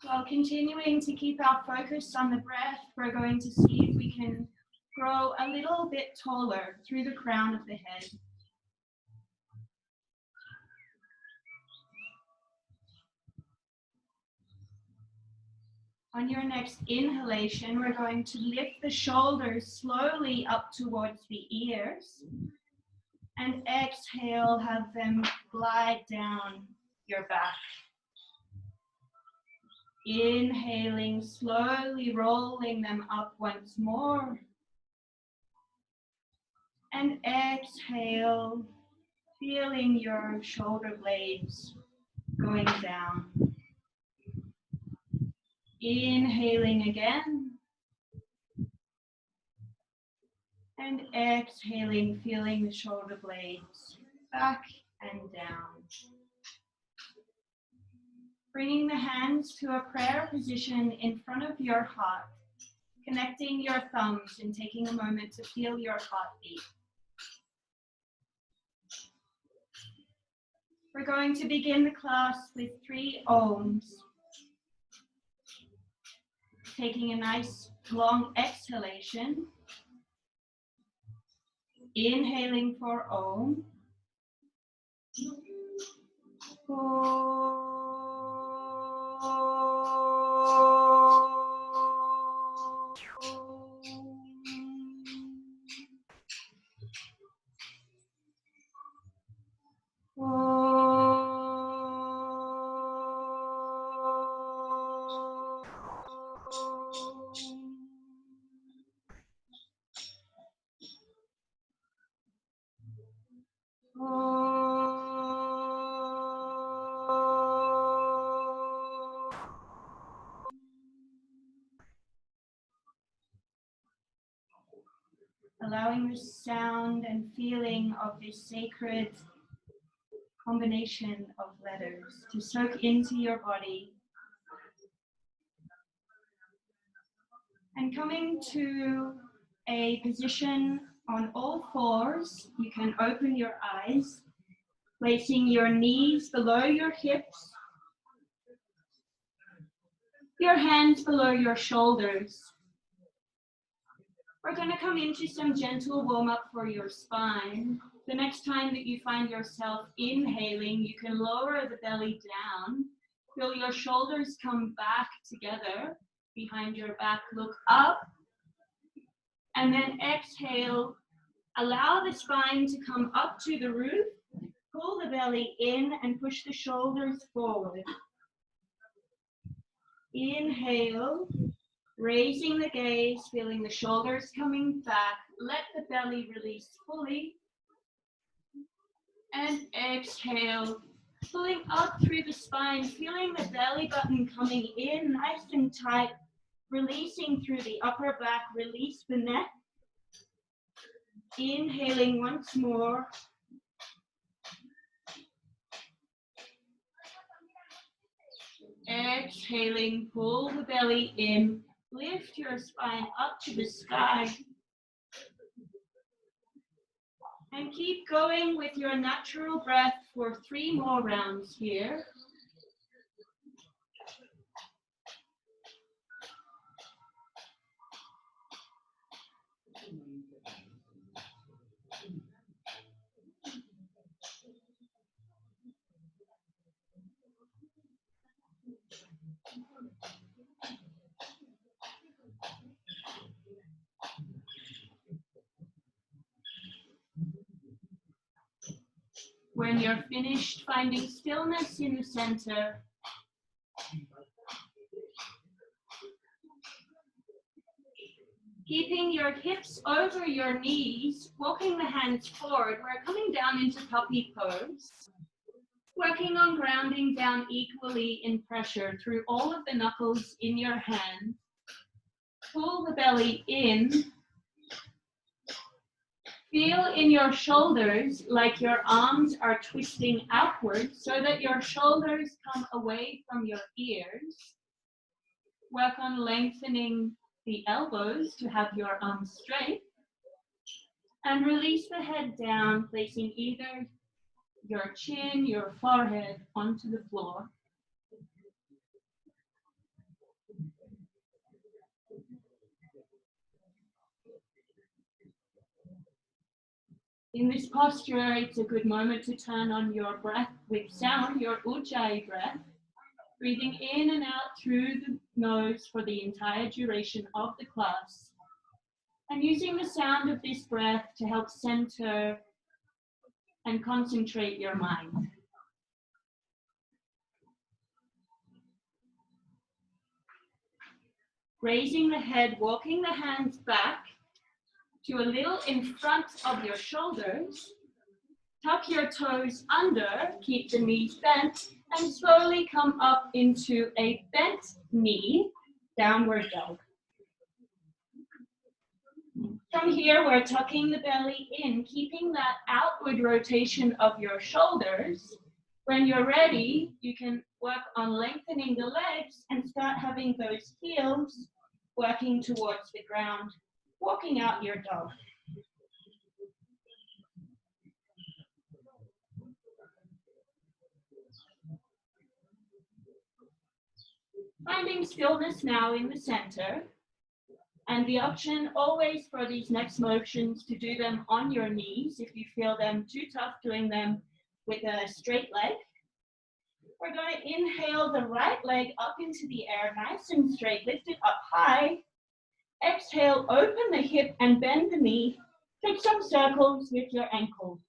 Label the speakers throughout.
Speaker 1: While continuing to keep our focus on the breath, we're going to see if we can grow a little bit taller through the crown of the head. On your next inhalation, we're going to lift the shoulders slowly up towards the ears. And exhale, have them glide down your back. Inhaling, slowly rolling them up once more. And exhale, feeling your shoulder blades going down. Inhaling again. And exhaling, feeling the shoulder blades back and down. Bringing the hands to a prayer position in front of your heart, connecting your thumbs and taking a moment to feel your heartbeat. We're going to begin the class with 3 Oms. Taking a nice long exhalation. Inhaling for Om. Allowing the sound and feeling of this sacred combination of letters to soak into your body. And coming to a position on all fours, you can open your eyes, placing your knees below your hips, your hands below your shoulders. We're going to come into some gentle warm-up for your spine. The next time that you find yourself inhaling, you can lower the belly down. Feel your shoulders come back together behind your back. Look up. And then exhale. Allow the spine to come up to the roof. Pull the belly in and push the shoulders forward. Inhale. Raising the gaze, feeling the shoulders coming back. Let the belly release fully. And exhale, pulling up through the spine, feeling the belly button coming in nice and tight. Releasing through the upper back, release the neck. Inhaling once more. Exhaling, pull the belly in. Lift your spine up to the sky. And keep going with your natural breath for 3 more rounds here. When you're finished, finding stillness in the center. Keeping your hips over your knees, walking the hands forward. We're coming down into puppy pose. Working on grounding down equally in pressure through all of the knuckles in your hand. Pull the belly in. Feel in your shoulders like your arms are twisting outwards so that your shoulders come away from your ears. Work on lengthening the elbows to have your arms straight. And release the head down, placing either your chin, your forehead onto the floor. In this posture, it's a good moment to turn on your breath with sound, your ujjayi breath, breathing in and out through the nose for the entire duration of the class, and using the sound of this breath to help center and concentrate your mind. Raising the head, walking the hands back to a little in front of your shoulders. Tuck your toes under, keep the knees bent, and slowly come up into a bent knee, downward dog. From here, we're tucking the belly in, keeping that outward rotation of your shoulders. When you're ready, you can work on lengthening the legs and start having those heels working towards the ground, walking out your dog. Finding stillness now in the center, and the option always for these next motions to do them on your knees if you feel them too tough doing them with a straight leg. We're going to inhale the right leg up into the air, nice and straight, lift it up high. Exhale, open the hip and bend the knee. Take some circles with your ankle.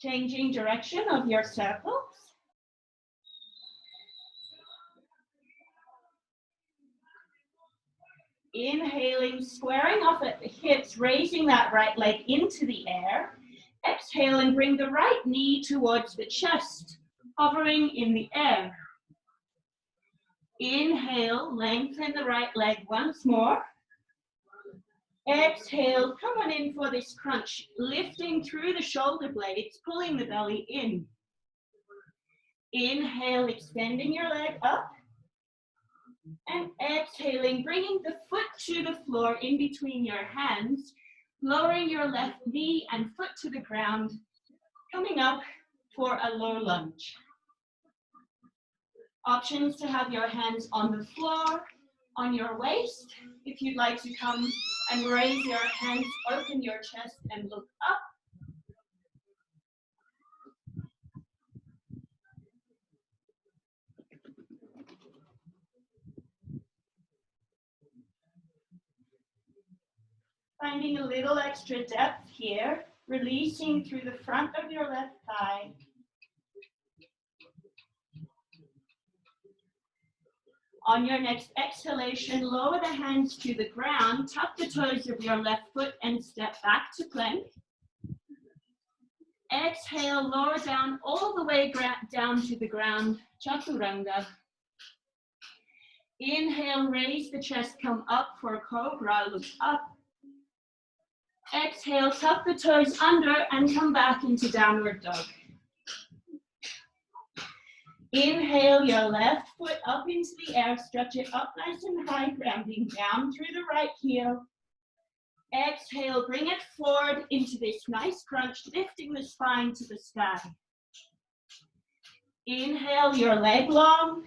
Speaker 1: Changing direction of your circles. Inhaling, squaring off at the hips, raising that right leg into the air. Exhale and bring the right knee towards the chest, hovering in the air. Inhale, lengthen the right leg once more. Exhale, come on in for this crunch, lifting through the shoulder blades, pulling the belly in. Inhale, extending your leg up. And exhaling, bringing the foot to the floor in between your hands, lowering your left knee and foot to the ground, coming up for a low lunge. Options to have your hands on the floor, on your waist. If you'd like to come and raise your hands, open your chest and look up. Finding a little extra depth here, releasing through the front of your left thigh. On your next exhalation, lower the hands to the ground, tuck the toes of your left foot and step back to plank. Exhale, lower down all the way down to the ground, chaturanga. Inhale, raise the chest, come up for cobra, look up. Exhale, tuck the toes under and come back into downward dog. Inhale your left foot up into the air, stretch it up nice and high, grounding down through the right heel. Exhale, bring it forward into this nice crunch, lifting the spine to the sky. Inhale your leg long.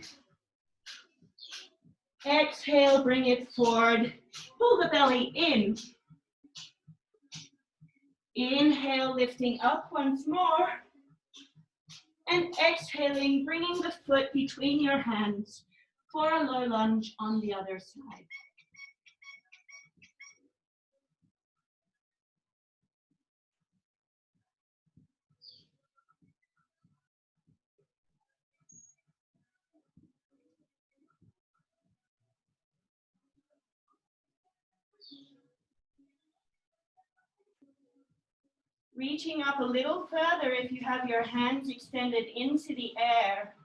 Speaker 1: Exhale, bring it forward, pull the belly in. Inhale, lifting up once more. And exhaling, bringing the foot between your hands for a low lunge on the other side. Reaching up a little further if you have your hands extended into the air,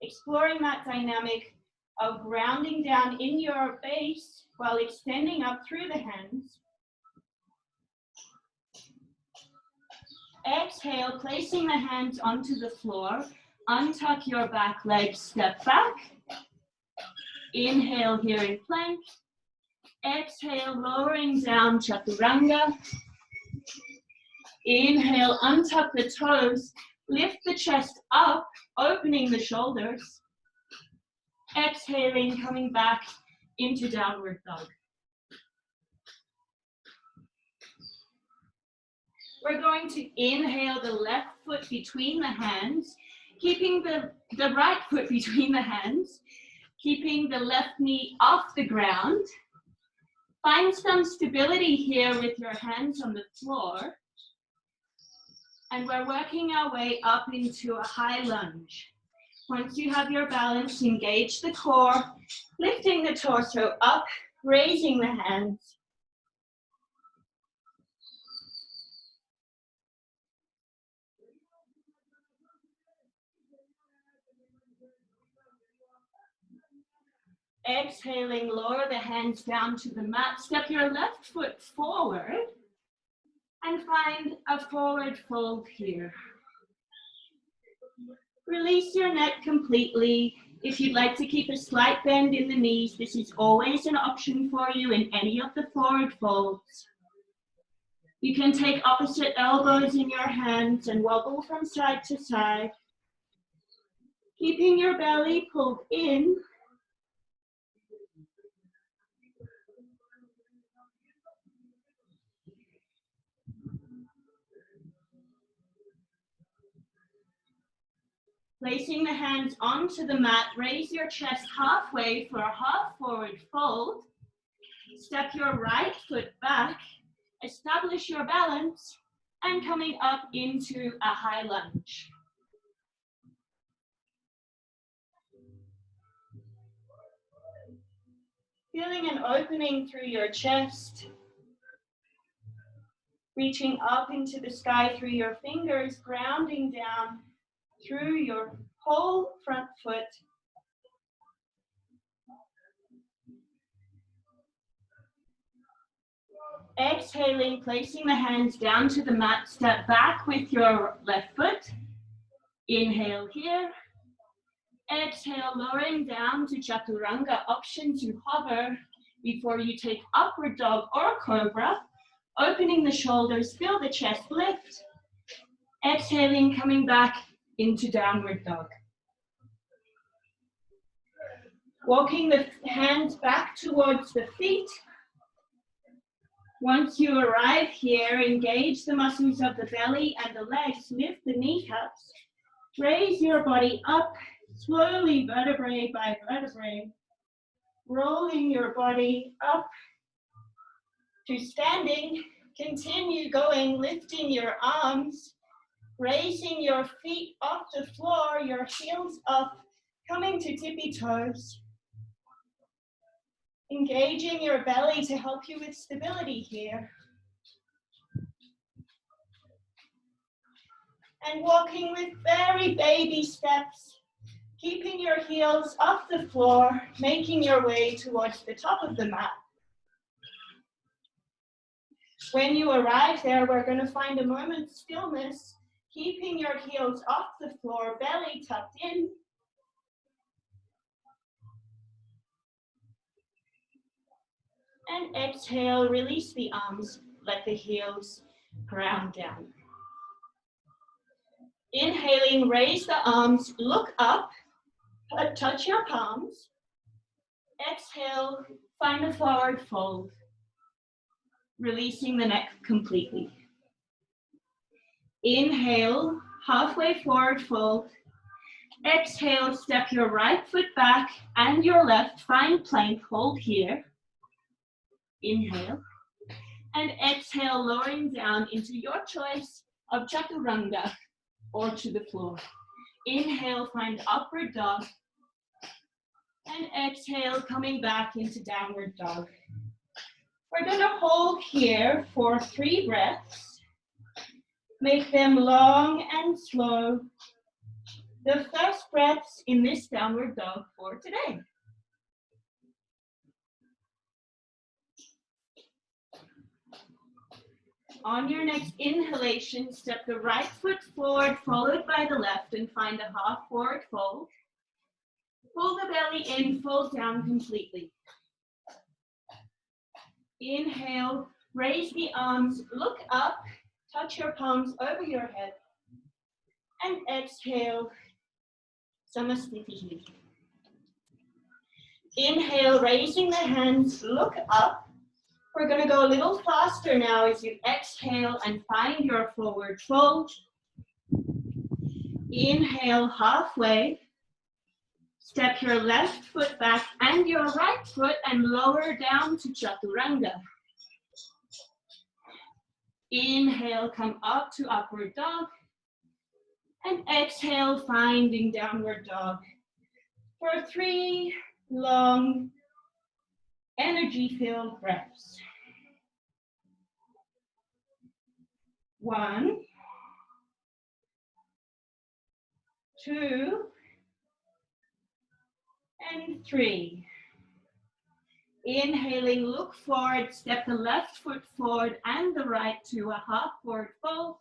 Speaker 1: exploring that dynamic of grounding down in your base while extending up through the hands. Exhale, placing the hands onto the floor. Untuck your back leg, step back. Inhale here in plank. Exhale, lowering down, chaturanga. Inhale, untuck the toes. Lift the chest up, opening the shoulders. Exhaling, coming back into downward dog. We're going to inhale the left foot between the hands, keeping the right foot between the hands, keeping the left knee off the ground. Find some stability here with your hands on the floor. And we're working our way up into a high lunge. Once you have your balance, engage the core, lifting the torso up, raising the hands. Exhaling, lower the hands down to the mat. Step your left foot forward and find a forward fold here. Release your neck completely. If you'd like to keep a slight bend in the knees, this is always an option for you in any of the forward folds. You can take opposite elbows in your hands and wobble from side to side, keeping your belly pulled in. Placing the hands onto the mat, raise your chest halfway for a half forward fold. Step your right foot back, establish your balance, and coming up into a high lunge. Feeling an opening through your chest, reaching up into the sky through your fingers, grounding down through your whole front foot. Exhaling, placing the hands down to the mat, step back with your left foot. Inhale here. Exhale, lowering down to chaturanga, option to hover before you take upward dog or cobra. Opening the shoulders, feel the chest lift. Exhaling, coming back into downward dog. Walking the hands back towards the feet. Once you arrive here, engage the muscles of the belly and the legs, lift the kneecaps, raise your body up, slowly vertebrae by vertebrae, rolling your body up to standing. Continue going, lifting your arms, raising your feet off the floor, your heels up, coming to tippy toes. Engaging your belly to help you with stability here. And walking with very baby steps, keeping your heels off the floor, making your way towards the top of the mat. When you arrive there, we're going to find a moment's stillness, keeping your heels off the floor, belly tucked in. And exhale, release the arms, let the heels ground down. Inhaling, raise the arms, look up, touch your palms. Exhale, find a forward fold, releasing the neck completely. Inhale, halfway forward fold. Exhale, step your right foot back and your left, find plank, hold here. Inhale, and exhale, lowering down into your choice of chaturanga or to the floor. Inhale, find upward dog, and exhale, coming back into downward dog. We're going to hold here for 3 breaths. Make them long and slow. The first breaths in this downward dog for today. On your next inhalation, step the right foot forward, followed by the left, and find a half forward fold. Pull the belly in, fold down completely. Inhale, raise the arms, look up, touch your palms over your head. And exhale, Samasthiti. Inhale, raising the hands, look up. We're going to go a little faster now as you exhale and find your forward fold. Inhale, halfway. Step your left foot back and your right foot and lower down to Chaturanga. Inhale, come up to upward dog. And exhale, finding downward dog. For 3 long, energy-filled breaths. 1, 2, and 3. Inhaling, look forward, step the left foot forward and the right to a half forward fold.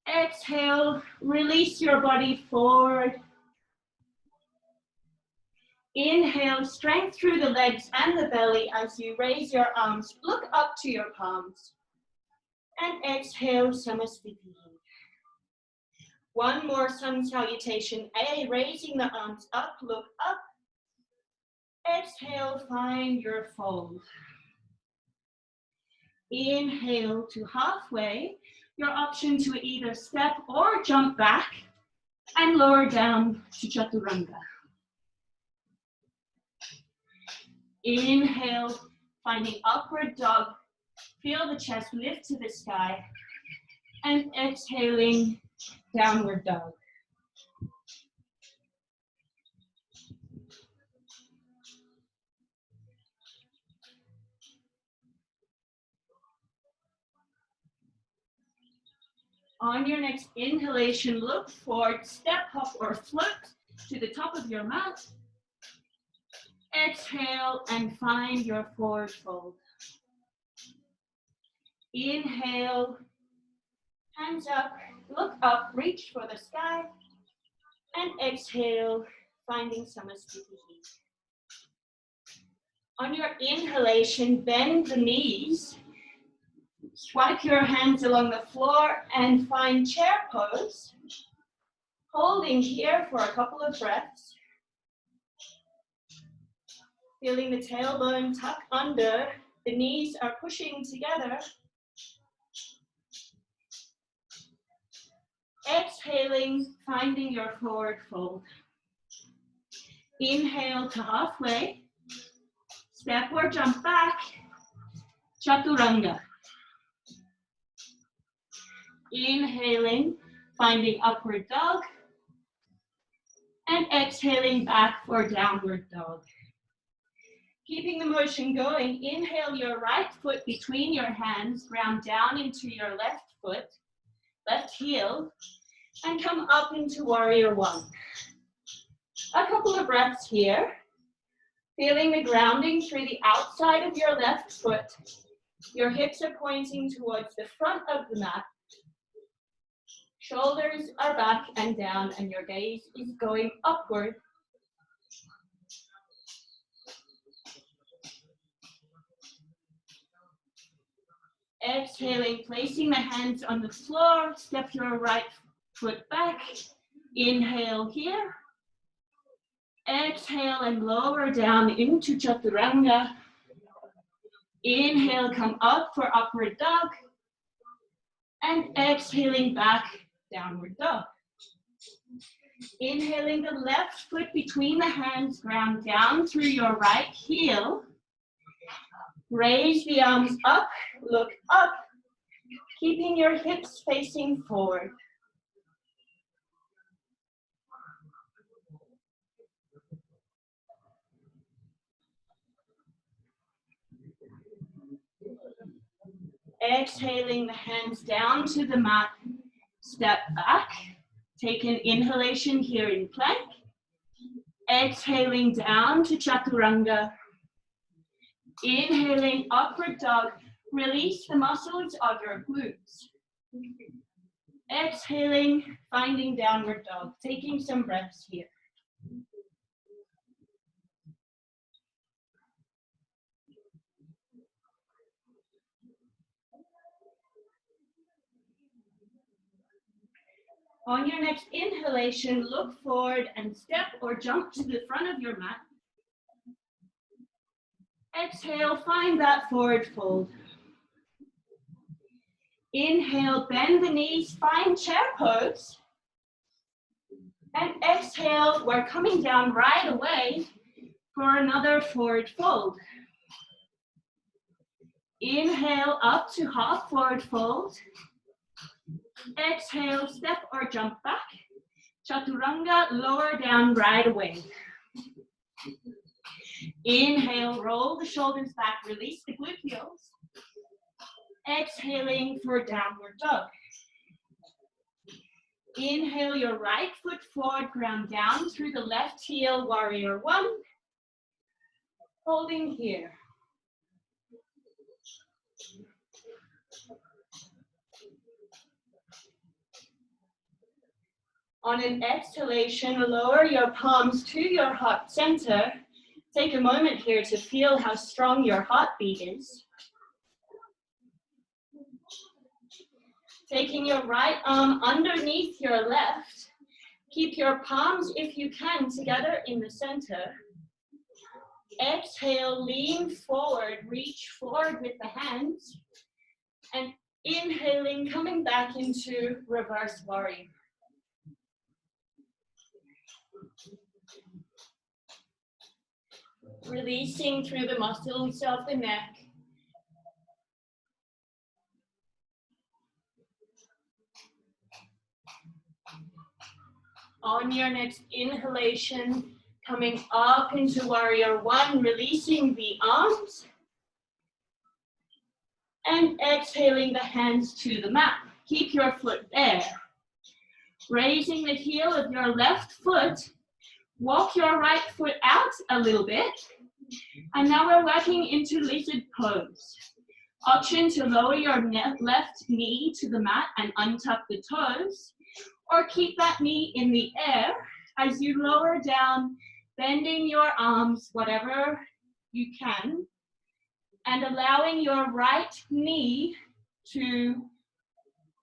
Speaker 1: Exhale, release your body forward. Inhale, strength through the legs and the belly as you raise your arms, look up to your palms. And exhale, Samasthiti. One more sun salutation. A, raising the arms up, look up. Exhale, find your fold. Inhale to halfway. Your option to either step or jump back and lower down to Chaturanga. Inhale, finding upward dog. Feel the chest lift to the sky. And exhaling, downward dog. On your next inhalation, look forward, step, hop, or float to the top of your mat. Exhale and find your forward fold. Inhale, hands up, look up, reach for the sky. And exhale, finding Samasthiti. On your inhalation, bend the knees. Swipe your hands along the floor and find chair pose. Holding here for a couple of breaths. Feeling the tailbone tuck under, the knees are pushing together. Exhaling, finding your forward fold. Inhale to halfway. Step or jump back. Chaturanga. Inhaling, finding upward dog. And exhaling back for downward dog. Keeping the motion going, inhale your right foot between your hands, ground down into your left foot, left heel, and come up into warrior one. A couple of breaths here. Feeling the grounding through the outside of your left foot. Your hips are pointing towards the front of the mat. Shoulders are back and down, and your gaze is going upward. Exhaling, placing the hands on the floor, step your right foot back. Inhale here. Exhale and lower down into Chaturanga. Inhale, come up for upward dog. And exhaling back, downward dog. Inhaling the left foot between the hands, ground down through your right heel. Raise the arms up, look up, keeping your hips facing forward. Exhaling the hands down to the mat, step back. Take an inhalation here in plank. Exhaling down to Chaturanga. Inhaling upward dog. Release the muscles of your glutes. Exhaling, finding downward dog, taking some breaths here. On your next inhalation, look forward and step or jump to the front of your mat. Exhale, find that forward fold. Inhale, bend the knees, find chair pose. And exhale, we're coming down right away for another forward fold. Inhale, up to half forward fold. Exhale, step or jump back. Chaturanga, lower down right away. Inhale, roll the shoulders back, release the gluteals. Exhaling for downward dog. Inhale your right foot forward, ground down through the left heel, warrior one. Holding here. On an exhalation, lower your palms to your heart center. Take a moment here to feel how strong your heartbeat is. Taking your right arm underneath your left. Keep your palms, if you can, together in the center. Exhale, lean forward, reach forward with the hands. And inhaling, coming back into reverse warrior. Releasing through the muscles of the neck. On your next inhalation, coming up into warrior one, releasing the arms. And exhaling the hands to the mat. Keep your foot there. Raising the heel of your left foot, walk your right foot out a little bit. And now we're working into lizard pose. Option to lower your left knee to the mat and untuck the toes, or keep that knee in the air as you lower down, bending your arms, whatever you can, and allowing your right knee to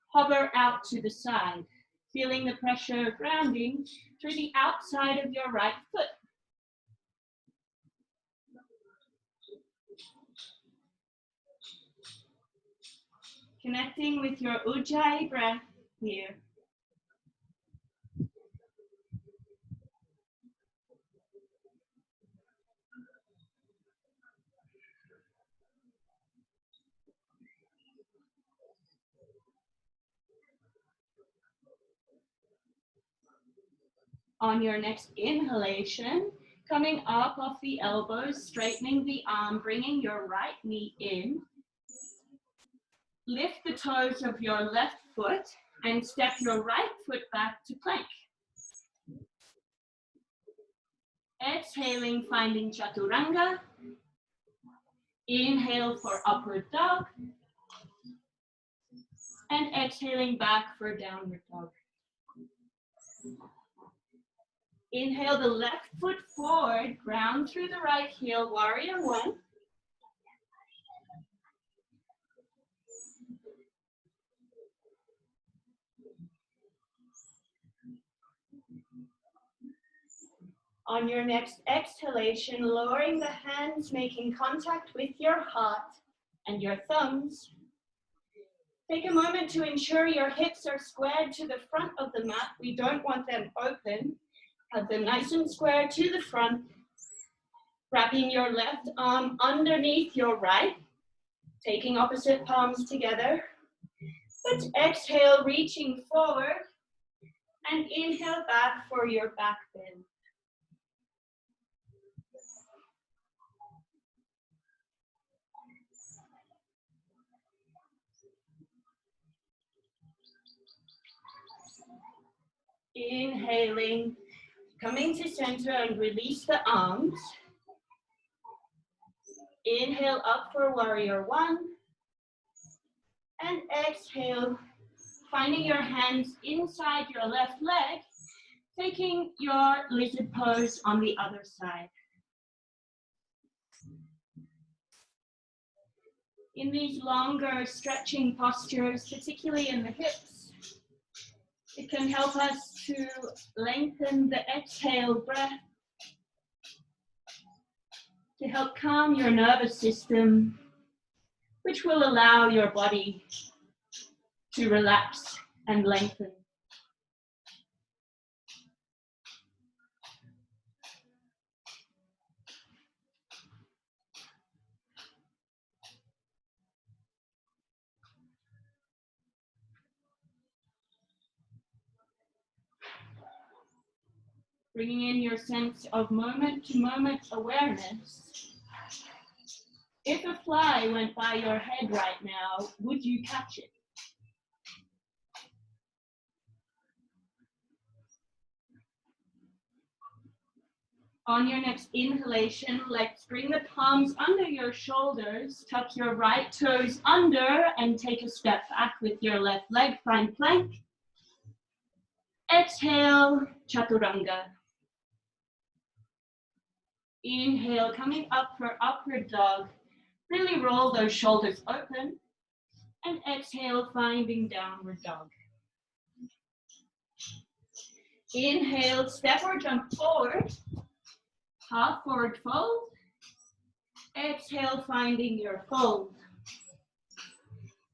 Speaker 1: hover out to the side, feeling the pressure grounding through the outside of your right foot. Connecting with your Ujjayi breath here. On your next inhalation, coming up off the elbows, straightening the arm, bringing your right knee in. Lift the toes of your left foot and step your right foot back to plank. Exhaling, finding chaturanga. Inhale for upward dog. And exhaling back for downward dog. Inhale the left foot forward, ground through the right heel, warrior one. On your next exhalation, lowering the hands, making contact with your heart and your thumbs. Take a moment to ensure your hips are squared to the front of the mat. We don't want them open. Have them nice and square to the front. Wrapping your left arm underneath your right. Taking opposite palms together. Let's exhale, reaching forward. And inhale back for your back bend. Inhaling, coming to center and release the arms. Inhale up for warrior one. And exhale, finding your hands inside your left leg, taking your lizard pose on the other side. In these longer stretching postures, particularly in the hips, it can help us to lengthen the exhale breath, to help calm your nervous system, which will allow your body to relax and lengthen. Bringing in your sense of moment-to-moment awareness. If a fly went by your head right now, would you catch it? On your next inhalation, let's bring the palms under your shoulders, tuck your right toes under and take a step back with your left leg, find plank. Exhale, chaturanga. Inhale, coming up for upward dog. Really roll those shoulders open. And exhale, finding downward dog. Inhale, step or jump forward. Half forward fold. Exhale, finding your fold.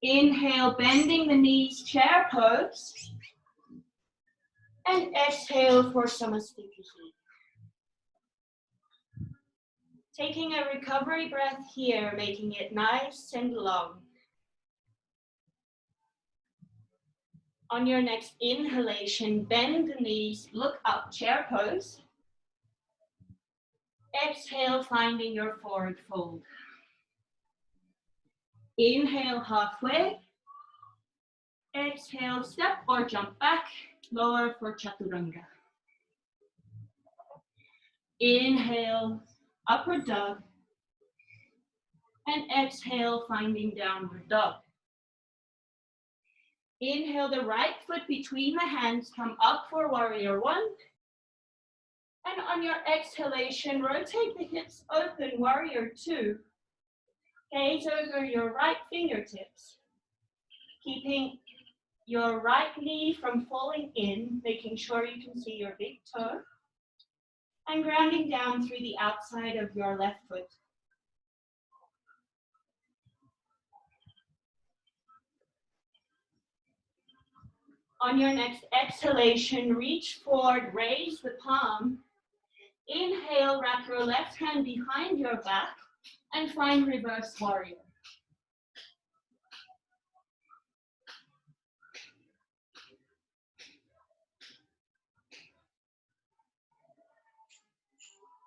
Speaker 1: Inhale, bending the knees, chair pose. And exhale for Samasthiti. Taking a recovery breath here, making it nice and long. On your next inhalation, bend the knees, look up, chair pose. Exhale, finding your forward fold. Inhale, halfway. Exhale, step or jump back, lower for chaturanga. Inhale, upward dog. And exhale, finding downward dog. Inhale the right foot between the hands, come up for warrior one. And on your exhalation, rotate the hips open, warrior two. Gaze over your right fingertips, keeping your right knee from falling in, making sure you can see your big toe, and grounding down through the outside of your left foot. On your next exhalation, reach forward, raise the palm. Inhale, wrap your left hand behind your back and find reverse warrior.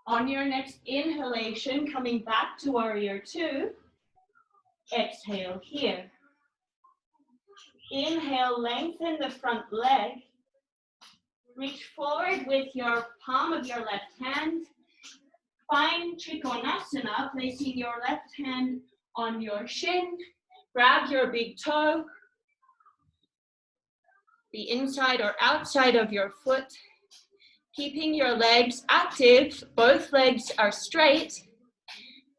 Speaker 1: On your next inhalation, coming back to warrior two, exhale here. Inhale, lengthen the front leg. Reach forward with your palm of your left hand. Find Trikonasana, placing your left hand on your shin. Grab your big toe, the inside or outside of your foot. Keeping your legs active, both legs are straight.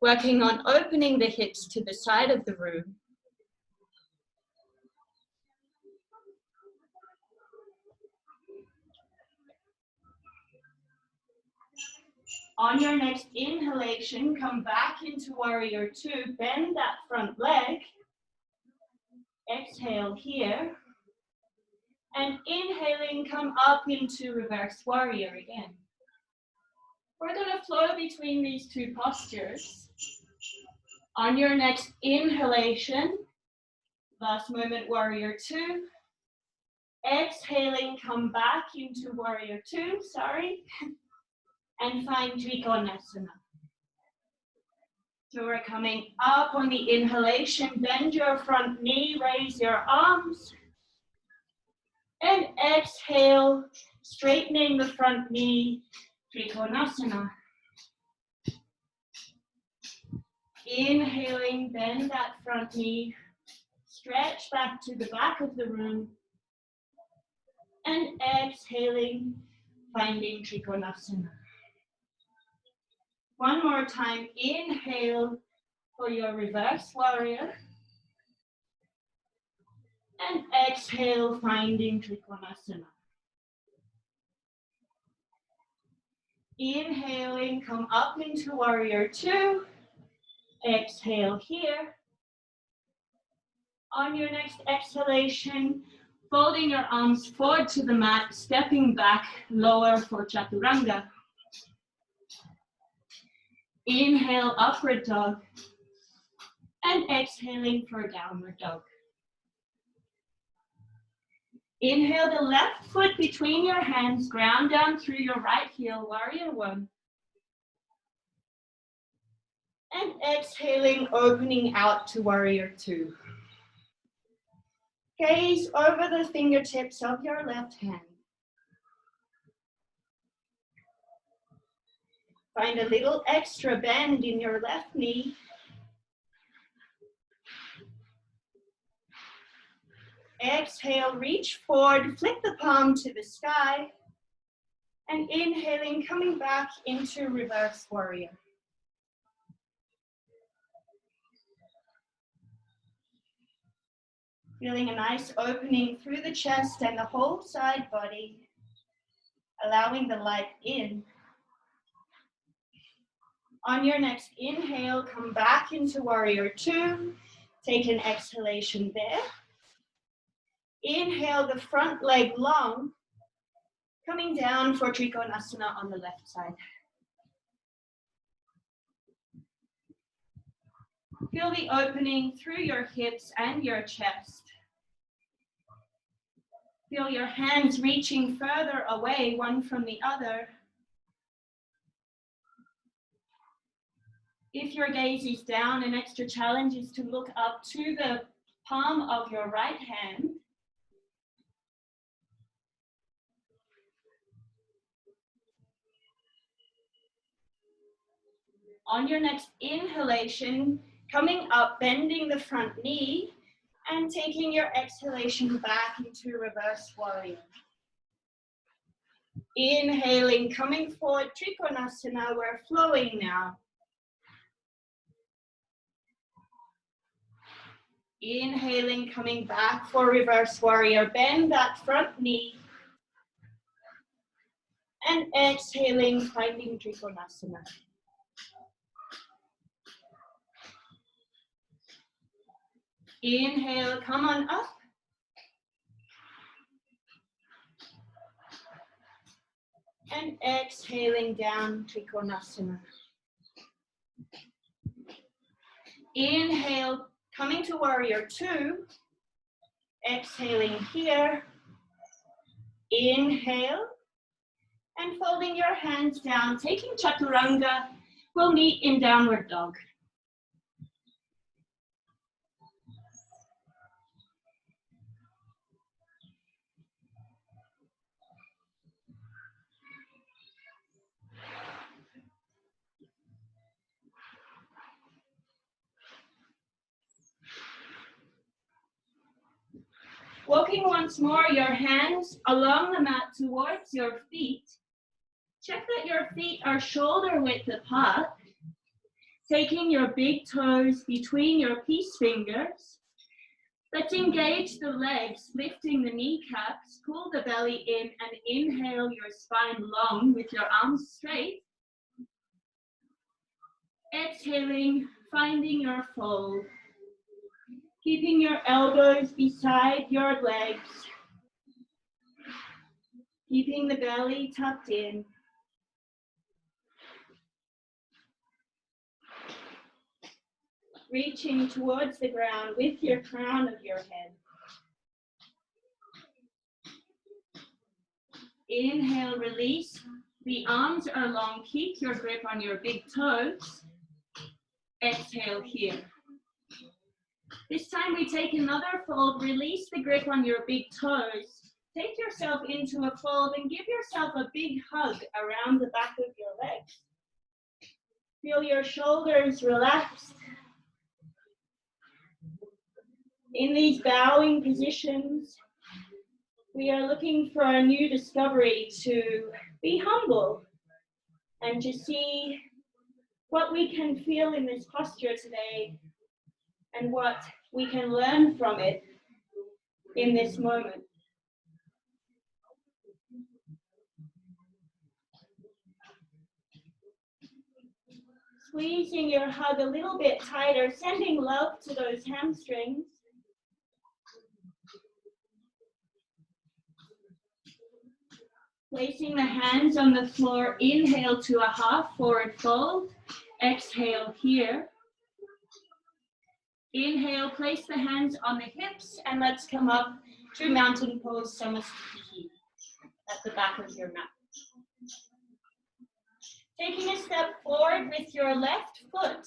Speaker 1: Working on opening the hips to the side of the room. On your next inhalation, come back into warrior two, bend that front leg. Exhale here. And inhaling, come up into reverse warrior again. We're going to flow between these two postures. On your next inhalation, last moment warrior two. Exhaling, come back into warrior two, and find Trikonasana. So we're coming up on the inhalation, bend your front knee, raise your arms. And exhale, straightening the front knee, Trikonasana. Inhaling, bend that front knee, Stretch back to the back of the room. And exhaling, finding Trikonasana. One more time, inhale for your reverse warrior. And exhale, finding Trikonasana. Inhaling, come up into warrior two. Exhale here. On your next exhalation, folding your arms forward to the mat, stepping back, lower for Chaturanga. Inhale, upward dog. And exhaling for downward dog. Inhale the left foot between your hands, ground down through your right heel, warrior one. And exhaling, opening out to warrior two. Gaze over the fingertips of your left hand. Find a little extra bend in your left knee. Exhale, reach forward, flick the palm to the sky. And inhaling, coming back into reverse warrior. Feeling a nice opening through the chest and the whole side body. Allowing the light in. On your next inhale, come back into warrior two. Take an exhalation there. Inhale the front leg long. Coming down for Trikonasana on the left side. Feel the opening through your hips and your chest. Feel your hands reaching further away, one from the other. If your gaze is down, an extra challenge is to look up to the palm of your right hand. On your next inhalation, coming up, bending the front knee, and taking your exhalation back into reverse warrior. Inhaling, coming forward, Trikonasana, we're flowing now. Inhaling, coming back for reverse warrior, bend that front knee. And exhaling, finding Trikonasana. Inhale, come on up. And exhaling down, Trikonasana. Inhale, coming to warrior two. Exhaling here. Inhale. And folding your hands down, taking Chaturanga. We'll meet in downward dog. Walking once more, your hands along the mat towards your feet. Check that your feet are shoulder width apart. Taking your big toes between your peace fingers. Let's engage the legs, lifting the kneecaps, pull the belly in and inhale your spine long with your arms straight. Exhaling, finding your fold. Keeping your elbows beside your legs. Keeping the belly tucked in. Reaching towards the ground with your crown of your head. Inhale, release. The arms are long. Keep your grip on your big toes. Exhale here. This time we take another fold. Release the grip on your big toes. Take yourself into a fold and give yourself a big hug around the back of your legs. Feel your shoulders relaxed. In these bowing positions, we are looking for a new discovery to be humble and to see what we can feel in this posture today and what we can learn from it in this moment. Squeezing your hug a little bit tighter, sending love to those hamstrings. Placing the hands on the floor, inhale to a half forward fold, exhale here. Inhale, place the hands on the hips, and let's come up to mountain pose Samasthiti at the back of your mat. Taking a step forward with your left foot,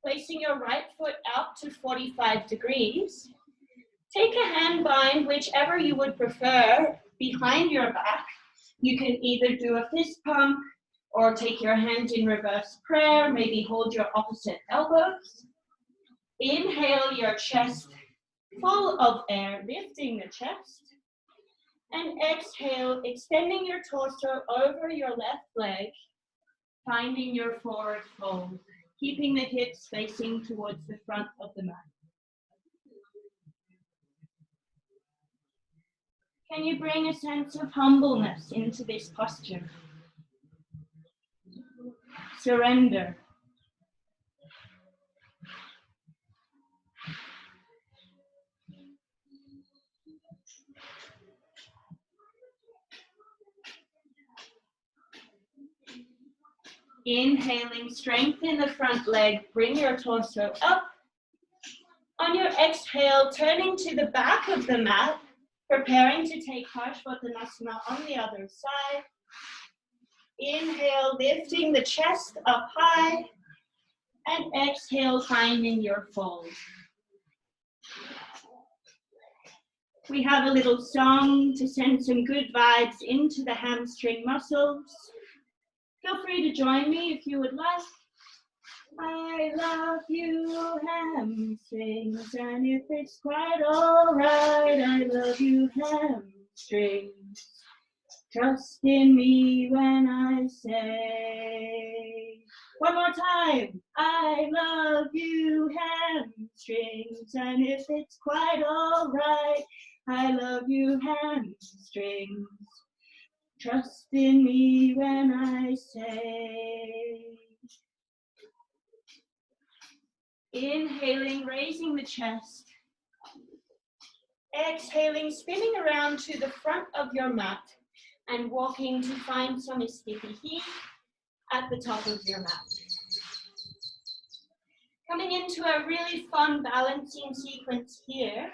Speaker 1: placing your right foot out to 45 degrees. Take a hand bind, whichever you would prefer, behind your back. You can either do a fist pump or take your hands in reverse prayer, maybe hold your opposite elbows. Inhale your chest full of air, lifting the chest. And exhale, extending your torso over your left leg, finding your forward fold, keeping the hips facing towards the front of the mat. Can you bring a sense of humbleness into this posture? Surrender. Inhaling, strengthen the front leg, bring your torso up. On your exhale, turning to the back of the mat, preparing to take Parshvattanasana on the other side. Inhale, lifting the chest up high, and exhale, finding your fold. We have a little song to send some good vibes into the hamstring muscles. Feel free to join me if you would like. I love you, hamstrings, and if it's quite alright, I love you, hamstrings. Trust in me when I say. One more time. I love you, hamstrings, and if it's quite alright, I love you, hamstrings. Trust in me when I say. Inhaling, raising the chest. Exhaling, spinning around to the front of your mat and walking to find Samasthiti at the top of your mat. Coming into a really fun balancing sequence here.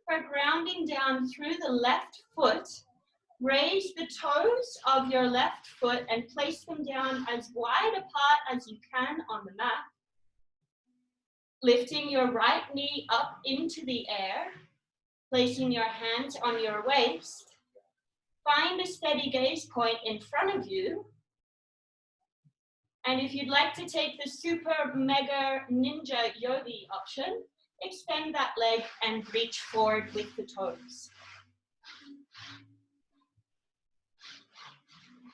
Speaker 1: We're grounding down through the left foot. Raise the toes of your left foot and place them down as wide apart as you can on the mat. Lifting your right knee up into the air, placing your hands on your waist. Find a steady gaze point in front of you. And if you'd like to take the super mega ninja yogi option, extend that leg and reach forward with the toes.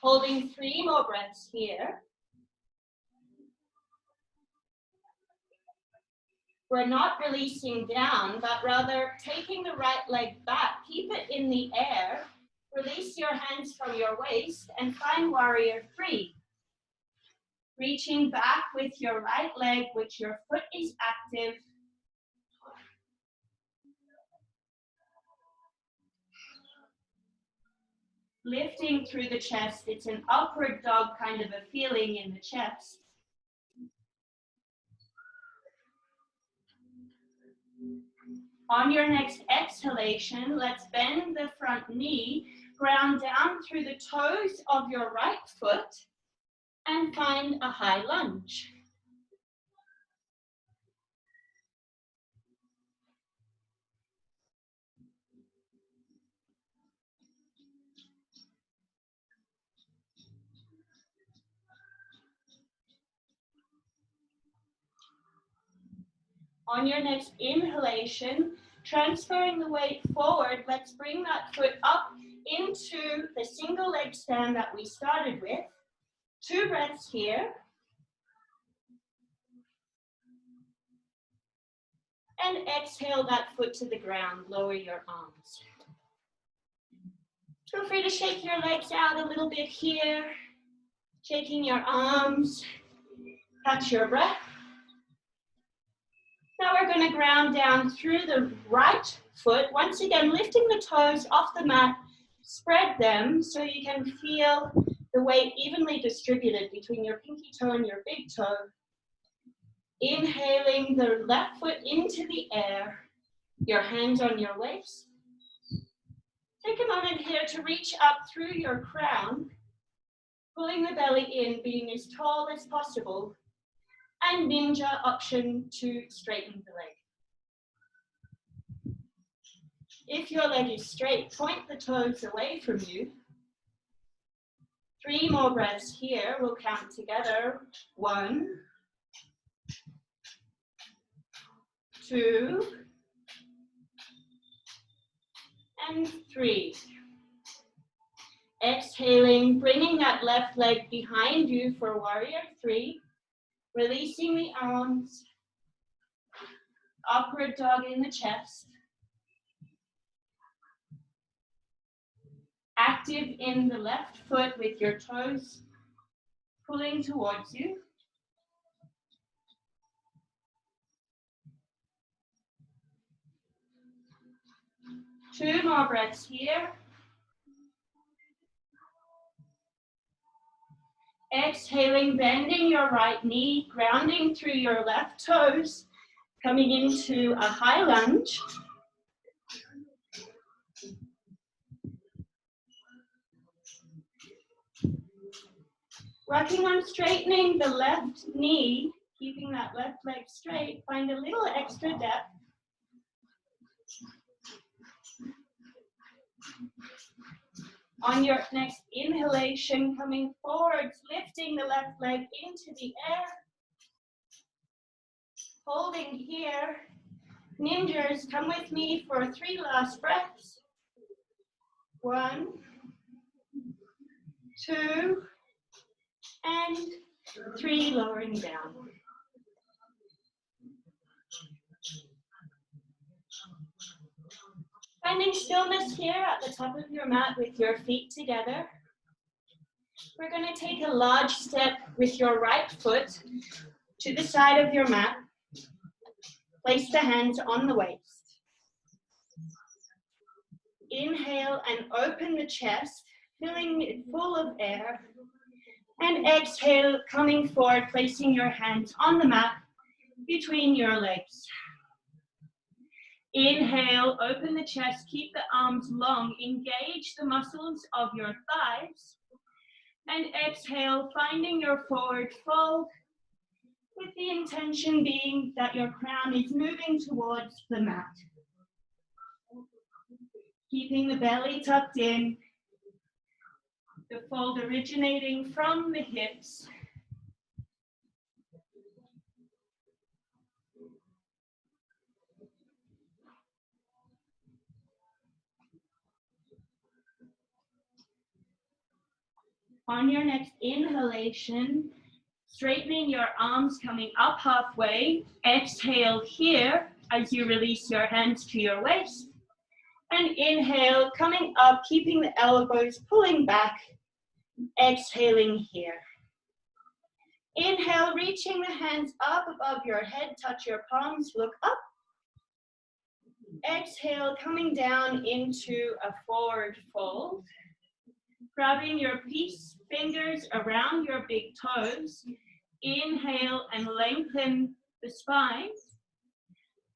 Speaker 1: Holding 3 more breaths here. We're not releasing down, but rather taking the right leg back. Keep it in the air. Release your hands from your waist and find warrior 3. Reaching back with your right leg, which your foot is active. Lifting through the chest. It's an upward dog kind of a feeling in the chest. On your next exhalation, let's bend the front knee, ground down through the toes of your right foot, and find a high lunge. On your next inhalation, Transferring the weight forward, let's bring that foot up into the single leg stand that we started with. 2 breaths here. And exhale that foot to the ground, lower your arms. Feel free to shake your legs out a little bit here. Shaking your arms, catch your breath. Now we're going to ground down through the right foot. Once again, lifting the toes off the mat, spread them so you can feel the weight evenly distributed between your pinky toe and your big toe. Inhaling the left foot into the air, your hands on your waist. Take a moment here to reach up through your crown, pulling the belly in, being as tall as possible, and ninja option to straighten the leg. If your leg is straight, point the toes away from you. 3 more breaths here, we'll count together. 1, 2, and 3. Exhaling, bringing that left leg behind you for warrior 3. Releasing the arms. Upward dog in the chest. Active in the left foot with your toes pulling towards you. Two more breaths here. Exhaling, bending your right knee, grounding through your left toes, coming into a high lunge. Working on straightening the left knee, keeping that left leg straight, find a little extra depth. On your next inhalation, coming forwards, lifting the left leg into the air. Holding here. Ninjas, come with me for 3 last breaths. 1, 2, and 3, lowering down. Finding stillness here at the top of your mat with your feet together. We're going to take a large step with your right foot to the side of your mat. Place the hands on the waist. Inhale and open the chest, filling it full of air. And exhale, coming forward, placing your hands on the mat between your legs. Inhale, open the chest, keep the arms long, engage the muscles of your thighs. And exhale, finding your forward fold, with the intention being that your crown is moving towards the mat. Keeping the belly tucked in, the fold originating from the hips. On your next inhalation, straightening your arms, coming up halfway. Exhale here as you release your hands to your waist. And inhale, coming up, keeping the elbows pulling back. Exhaling here. Inhale, reaching the hands up above your head, touch your palms, look up. Exhale, coming down into a forward fold. Grabbing your peace fingers around your big toes. Inhale and lengthen the spine.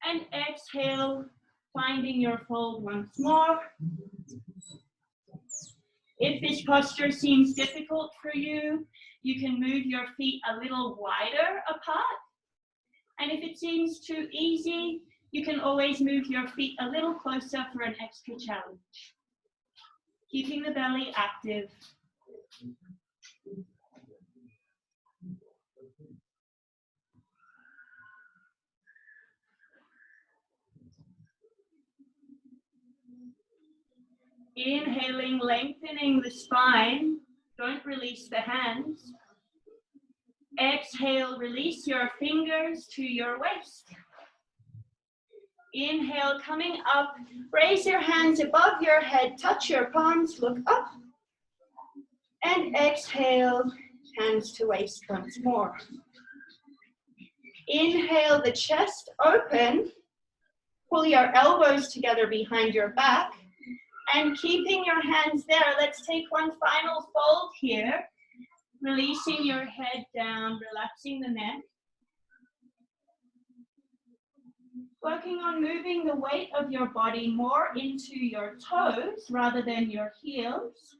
Speaker 1: And exhale, finding your fold once more. If this posture seems difficult for you, you can move your feet a little wider apart. And if it seems too easy, you can always move your feet a little closer for an extra challenge. Keeping the belly active. Inhaling, lengthening the spine. Don't release the hands. Exhale, release your fingers to your waist. Inhale, coming up. Raise your hands above your head. Touch your palms, look up. And exhale, hands to waist once more. Inhale, the chest open. Pull your elbows together behind your back. And keeping your hands there, let's take one final fold here. Releasing your head down, relaxing the neck. Working on moving the weight of your body more into your toes rather than your heels.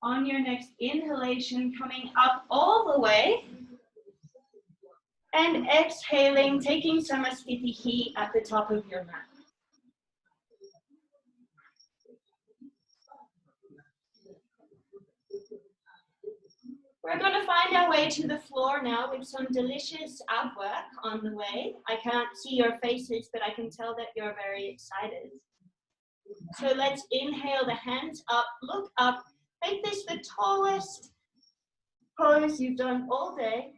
Speaker 1: On your next inhalation, coming up all the way. And exhaling, taking Samasthiti at the top of your mat. We're going to find our way to the floor now with some delicious ab work on the way. I can't see your faces, but I can tell that you're very excited. So let's inhale the hands up, look up. Make this the tallest pose you've done all day.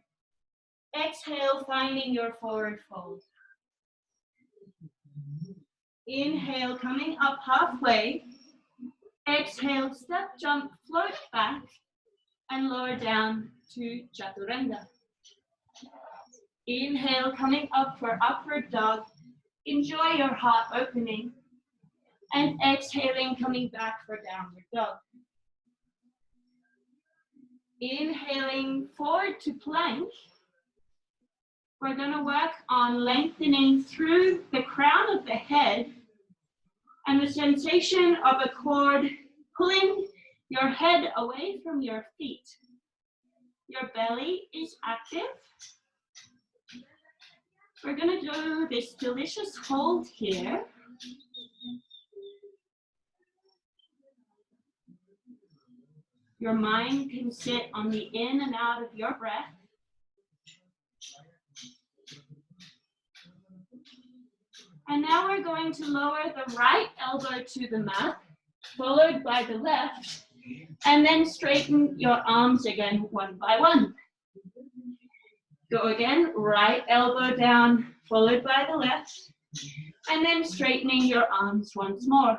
Speaker 1: Exhale, finding your forward fold. Inhale, coming up halfway. Exhale, step, jump, float back, and lower down to Chaturanga. Inhale, coming up for upward dog. Enjoy your heart opening. And exhaling, coming back for downward dog. Inhaling forward to plank. We're going to work on lengthening through the crown of the head and the sensation of a cord pulling your head away from your feet. Your belly is active. We're going to do this delicious hold here. Your mind can sit on the in and out of your breath. And now we're going to lower the right elbow to the mat, followed by the left, and then straighten your arms again one by one. Go again, right elbow down, followed by the left, and then straightening your arms once more.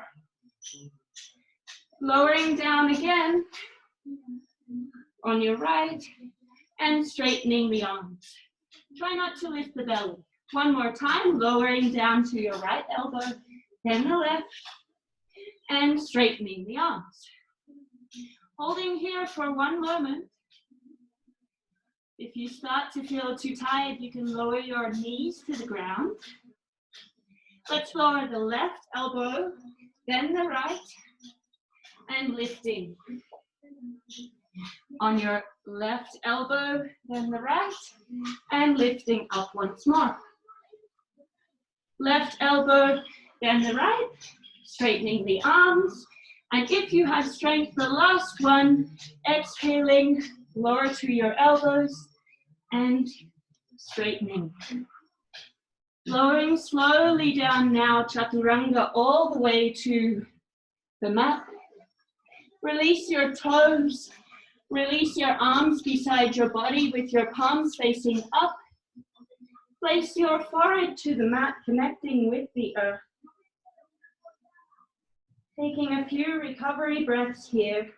Speaker 1: Lowering down again on your right, and straightening the arms. Try not to lift the belly. One more time, lowering down to your right elbow, then the left, and straightening the arms. Holding here for one moment. If you start to feel too tired, you can lower your knees to the ground. Let's lower the left elbow, then the right, and lifting. On your left elbow, then the right, and lifting up once more. Left elbow, then the right, straightening the arms. And if you have strength, the last one, exhaling, lower to your elbows and straightening. Lowering slowly down now, Chaturanga, all the way to the mat. Release your toes, release your arms beside your body with your palms facing up. Place your forehead to the mat, connecting with the earth. Taking a few recovery breaths here.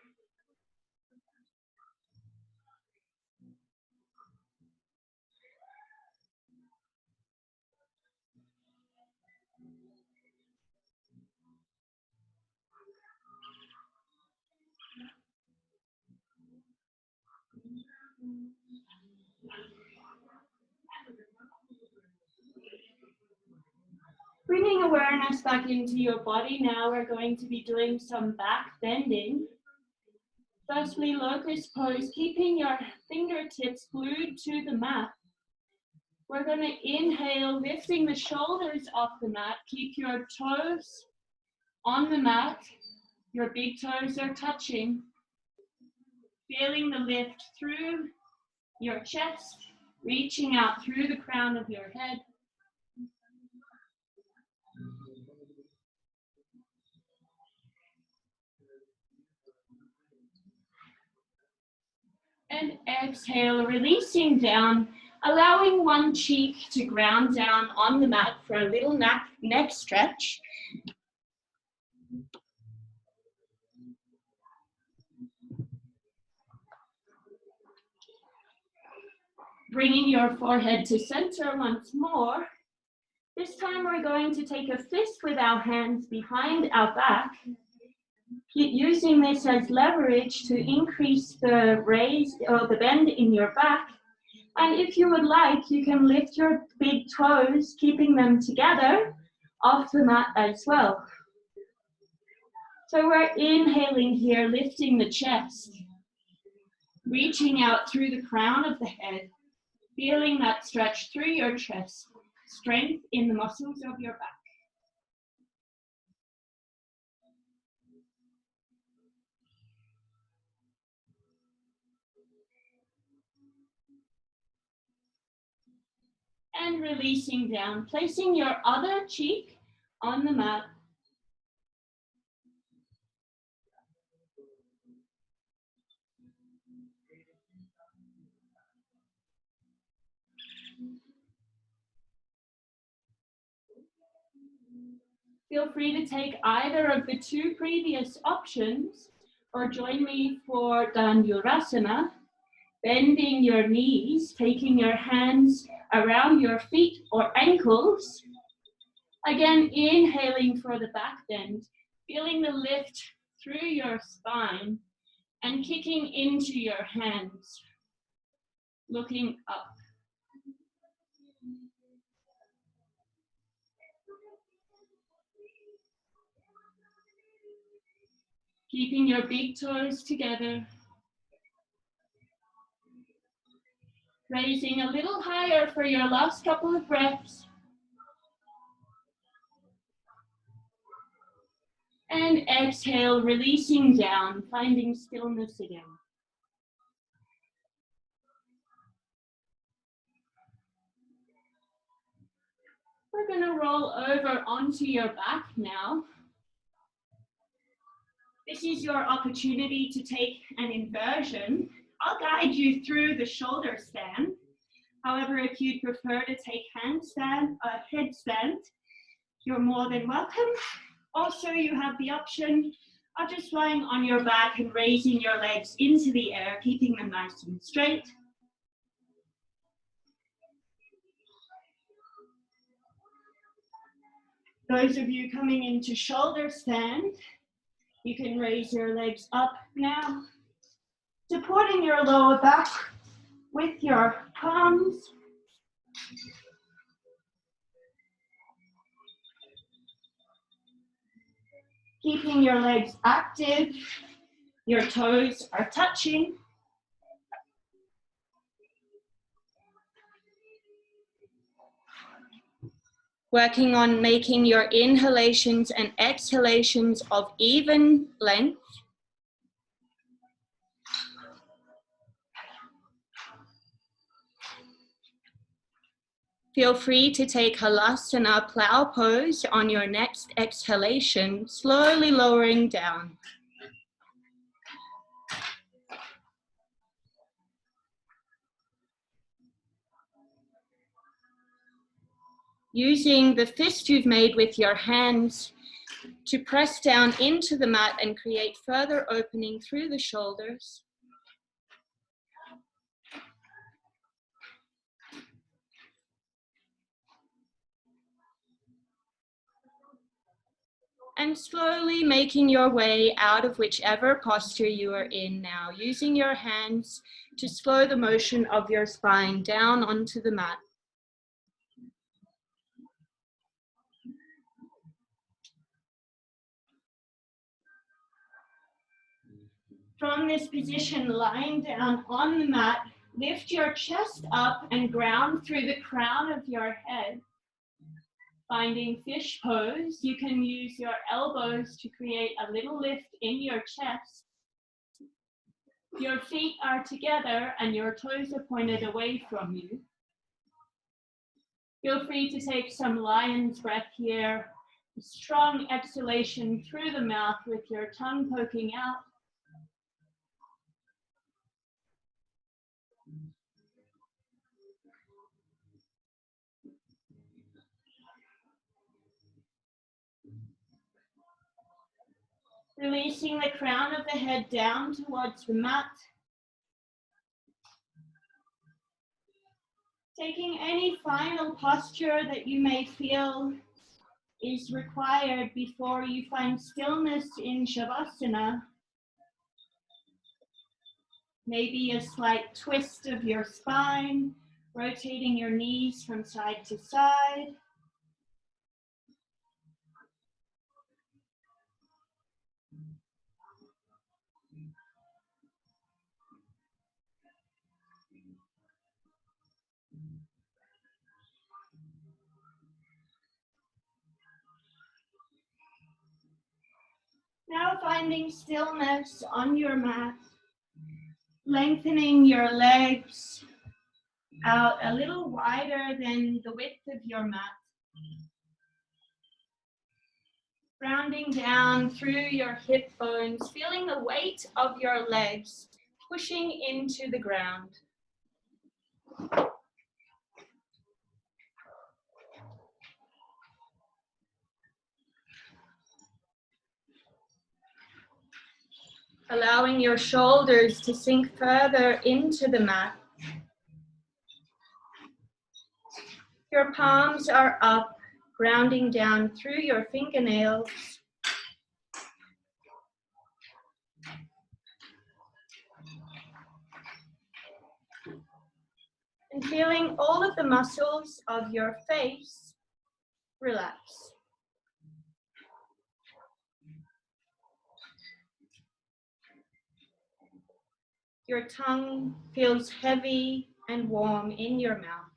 Speaker 1: Bringing awareness back into your body now, we're going to be doing some back bending. Firstly, locust pose, keeping your fingertips glued to the mat. We're going to inhale, lifting the shoulders off the mat. Keep your toes on the mat. Your big toes are touching. Feeling the lift through your chest, reaching out through the crown of your head. And exhale, releasing down, allowing one cheek to ground down on the mat for a little neck stretch. Bringing your forehead to center once more. This time we're going to take a fist with our hands behind our back. Keep using this as leverage to increase the raise or the bend in your back. And if you would like, you can lift your big toes, keeping them together off the mat as well. So we're inhaling here, lifting the chest, reaching out through the crown of the head, feeling that stretch through your chest, strength in the muscles of your back. And releasing down, placing your other cheek on the mat. Feel free to take either of the two previous options or join me for Dhanurasana, bending your knees, taking your hands around your feet or ankles. Again, inhaling for the back bend, feeling the lift through your spine and kicking into your hands, looking up. Keeping your big toes together. Raising a little higher for your last couple of breaths. And exhale, releasing down, finding stillness again. We're going to roll over onto your back now. This is your opportunity to take an inversion. I'll guide you through the shoulder stand. However, if you'd prefer to take headstand, you're more than welcome. Also, you have the option of just lying on your back and raising your legs into the air, keeping them nice and straight. Those of you coming into shoulder stand, you can raise your legs up now, supporting your lower back with your palms. Keeping your legs active, your toes are touching. Working on making your inhalations and exhalations of even length. Feel free to take Halasana plow pose on your next exhalation, slowly lowering down. Using the fist you've made with your hands to press down into the mat and create further opening through the shoulders. And slowly making your way out of whichever posture you are in now, using your hands to slow the motion of your spine down onto the mat. From this position, lying down on the mat, lift your chest up and ground through the crown of your head. Finding fish pose, you can use your elbows to create a little lift in your chest. Your feet are together and your toes are pointed away from you. Feel free to take some lion's breath here. A strong exhalation through the mouth with your tongue poking out. Releasing the crown of the head down towards the mat. Taking any final posture that you may feel is required before you find stillness in Shavasana. Maybe a slight twist of your spine, rotating your knees from side to side. Now finding stillness on your mat, lengthening your legs out a little wider than the width of your mat. Rounding down through your hip bones, feeling the weight of your legs pushing into the ground. Allowing your shoulders to sink further into the mat. Your palms are up, grounding down through your fingernails. And feeling all of the muscles of your face relax. Your tongue feels heavy and warm in your mouth.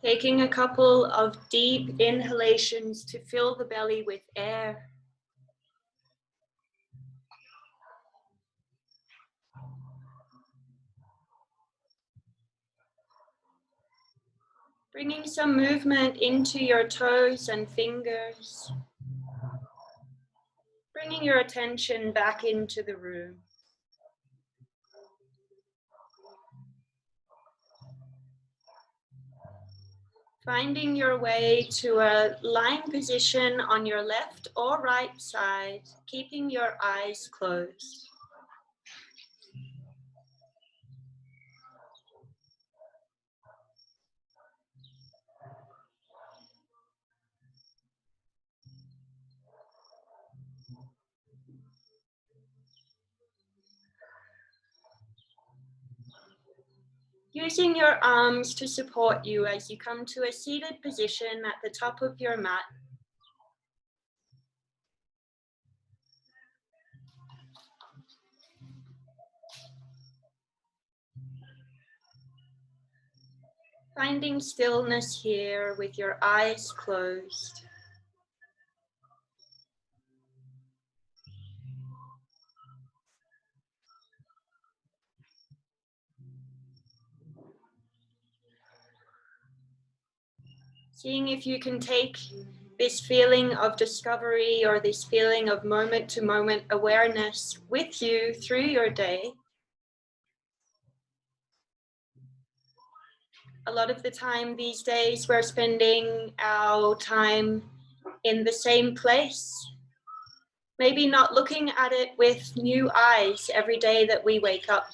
Speaker 1: Taking a couple of deep inhalations to fill the belly with air. Bringing some movement into your toes and fingers. Bringing your attention back into the room. Finding your way to a lying position on your left or right side, keeping your eyes closed. Using your arms to support you as you come to a seated position at the top of your mat. Finding stillness here with your eyes closed. Seeing if you can take this feeling of discovery or this feeling of moment-to-moment awareness with you through your day. A lot of the time these days we're spending our time in the same place. Maybe not looking at it with new eyes every day that we wake up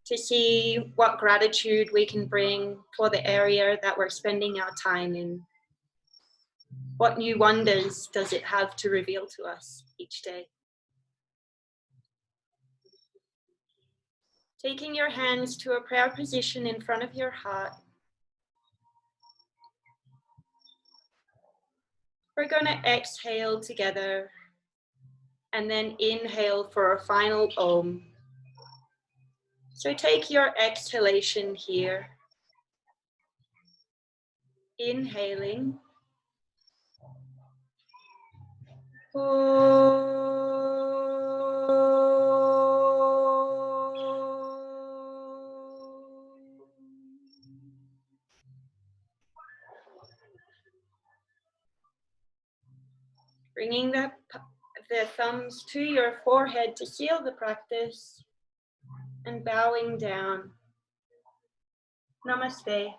Speaker 1: to see what gratitude we can bring for the area that we're spending our time in. What new wonders does it have to reveal to us each day? Taking your hands to a prayer position in front of your heart. We're going to exhale together and then inhale for a final Om. So take your exhalation here. Inhaling. Bringing the thumbs to your forehead to seal the practice and bowing down. Namaste.